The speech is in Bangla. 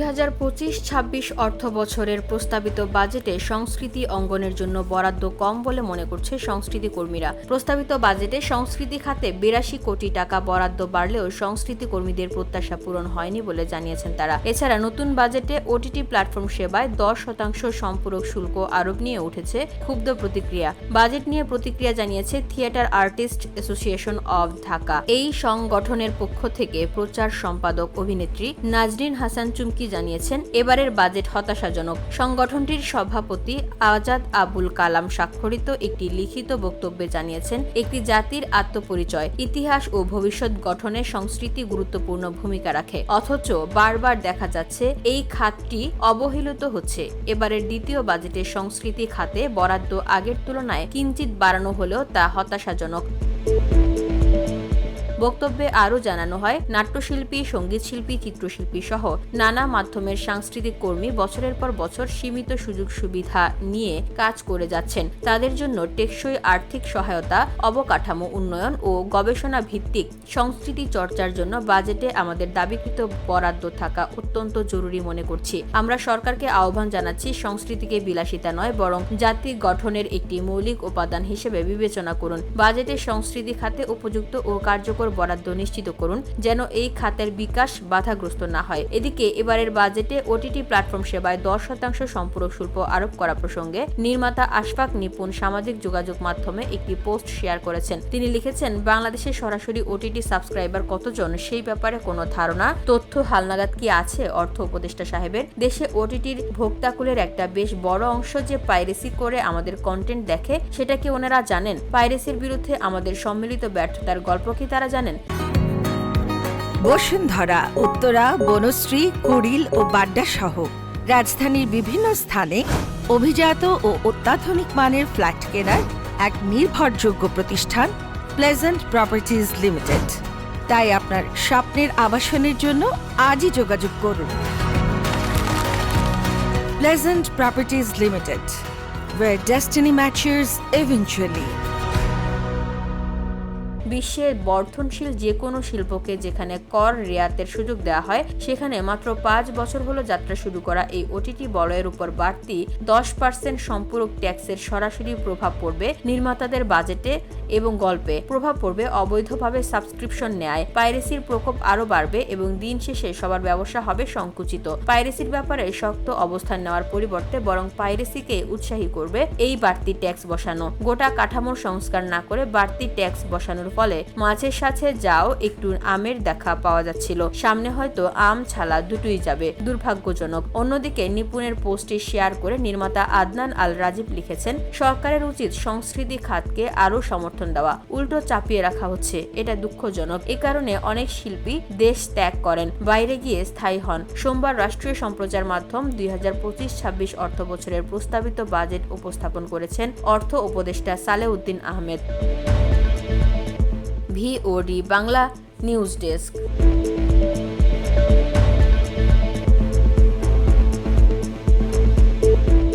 2025-26 অর্থ বছরের প্রস্তাবিত বাজেটে সংস্কৃতি অঙ্গনের জন্য বরাদ্দ কম বলে মনে করছে সংস্কৃতি কর্মীরা। প্রস্তাবিত বাজেটে সংস্কৃতি খাতে 82 কোটি টাকা বরাদ্দ বাড়লেও সংস্কৃতি কর্মীদের প্রত্যাশা পূরণ হয়নি বলে জানিয়েছেন তারা। এছাড়া নতুন বাজেটে ওটিটি প্ল্যাটফর্ম সেবায় 10% সম্পূরক শুল্ক আরোপ নিয়ে উঠেছে ক্ষুব্ধ প্রতিক্রিয়া। বাজেট নিয়ে প্রতিক্রিয়া জানিয়েছে theatre artist association of Dhaka. এই সংগঠনের পক্ষ থেকে প্রচার সম্পাদক অভিনেত্রী নাজরিন হাসান চুমকি জানিয়েছেন, এবারের বাজেট হতাশাজনক। সংগঠনটির সভাপতি আজাদ আবুল কালাম স্বাক্ষরিত একটি লিখিত বক্তব্যে জানিয়েছেন, একটি জাতির আত্মপরিচয়, ইতিহাস ও ভবিষ্যৎ গঠনে সংস্কৃতি গুরুত্বপূর্ণ ভূমিকা রাখে, অথচ বারবার দেখা যাচ্ছে এই খাতটি অবহেলিত হচ্ছে। এবারের দ্বিতীয় বাজেটে সংস্কৃতি খাতে বরাদ্দ আগের তুলনায় কিঞ্চিৎ বাড়ানো হলেও তা হতাশাজনক। বক্তব্যে আরও জানানো হয়, নাট্যশিল্পী, সঙ্গীতশিল্পী, চিত্রশিল্পী সহ নানা মাধ্যমের সাংস্কৃতিক কর্মী বছরের পর বছর সীমিত সুযোগ সুবিধা নিয়ে কাজ করে যাচ্ছেন। তাদের জন্য টেকসই আর্থিক সহায়তা, অবকাঠামো উন্নয়ন ও গবেষণা ভিত্তিক সংস্কৃতি চর্চার জন্য বাজেটে আমাদের দাবিকৃত বরাদ্দ থাকা অত্যন্ত জরুরি মনে করছি। আমরা সরকারকে আহ্বান জানাচ্ছি, সংস্কৃতিকে বিলাসিতা নয় বরং জাতি গঠনের একটি মৌলিক উপাদান হিসেবে বিবেচনা করুন। বাজেটে সংস্কৃতি খাতে উপযুক্ত ও কার্যকর বরাদ্দ নিশ্চিত করুন, যেন এই খাতের বিকাশ বাধাগ্রস্ত না হয়। এদিকে এবারের বাজেটে ওটিটি প্ল্যাটফর্ম সেবায় 10% সম্পূরক শুল্ক আরোপ করা প্রসঙ্গে নির্মাতা আশফাক নিপুণ সামাজিক যোগাযোগ মাধ্যমে একটি পোস্ট শেয়ার করেছেন। তিনি লিখেছেন, বাংলাদেশে সরাসরি ওটিটি সাবস্ক্রাইবার কতজন সেই ব্যাপারে কোনো ধারণা, তথ্য হালনাগাদ কি আছে অর্থ উপদেষ্টা সাহেবের? দেশে ওটিটির ভোক্তাকুলের একটা বেশ বড় অংশ যে পাইরেসি করে আমাদের কন্টেন্ট দেখে, সেটা কি ওনারা জানেন? পাইরেসির বিরুদ্ধে আমাদের সম্মিলিত ব্যর্থতার গল্প কি তারা জানেন? বসুন্ধরা, উত্তরা, বনশ্রী, কুড়িল ও বাড্ডা সহ রাজধানীর বিভিন্ন স্থানে অভিজাত ও অত্যাধুনিক মানের ফ্ল্যাট কেনার এক নির্ভরযোগ্য প্রতিষ্ঠান প্লেজেন্ট প্রপার্টিজ লিমিটেড। তাই আপনার স্বপ্নের আবাসনের জন্য আজই যোগাযোগ করুন। Pleasant properties limited, where destiny matches eventually. বিশ্বের বর্ধনশীল যে কোনো শিল্পকে যেখানে কর রেয়াতের সুযোগ দেওয়া হয়, সেখানে মাত্র 5 বছর হলো যাত্রা শুরু করা এই ওটিটি বলয়ের উপর বাড়তি 10% সম্পূরক ট্যাক্সের সরাসরি প্রভাব পড়বে নির্মাতাদের বাজেটে এবং গল্পে। প্রভাব পড়বে অবৈধভাবে সাবস্ক্রিপশন নেয়। পাইরেসির প্রকোপ আরও বাড়বে এবং দিন শেষে সবার ব্যবসা হবে সংকুচিত। পাইরেসির ব্যাপারে শক্ত অবস্থান নেওয়ার পরিবর্তে বরং পাইরেসিকে উৎসাহী করবে এই বাড়তি ট্যাক্স বসানো। গোটা কাঠামোর সংস্কার না করে বাড়তি ট্যাক্স বসানোর ফলে মাছের সাথে যাও একটু আমের দেখা পাওয়া যাচ্ছিল, সামনে হয়তো আম ছালা দুটোই যাবে। দুর্ভাগ্যজনক। অন্যদিকে নিপুণের পোস্টে শেয়ার করে নির্মাতা আদনান আল রাজীব লিখেছেন, সরকারের উচিত সংস্কৃতি খাতকে আরও সমর্থন দেওয়া, উল্টো চাপিয়ে রাখা হচ্ছে। এটা দুঃখজনক। এ কারণে অনেক শিল্পী দেশ ত্যাগ করেন, বাইরে গিয়ে স্থায়ী হন। সোমবার রাষ্ট্রীয় সম্প্রচার মাধ্যম 2025-26 অর্থ বছরের প্রস্তাবিত বাজেট উপস্থাপন করেছেন অর্থ উপদেষ্টা Salehuddin Ahmed. VOD Bangla news desk.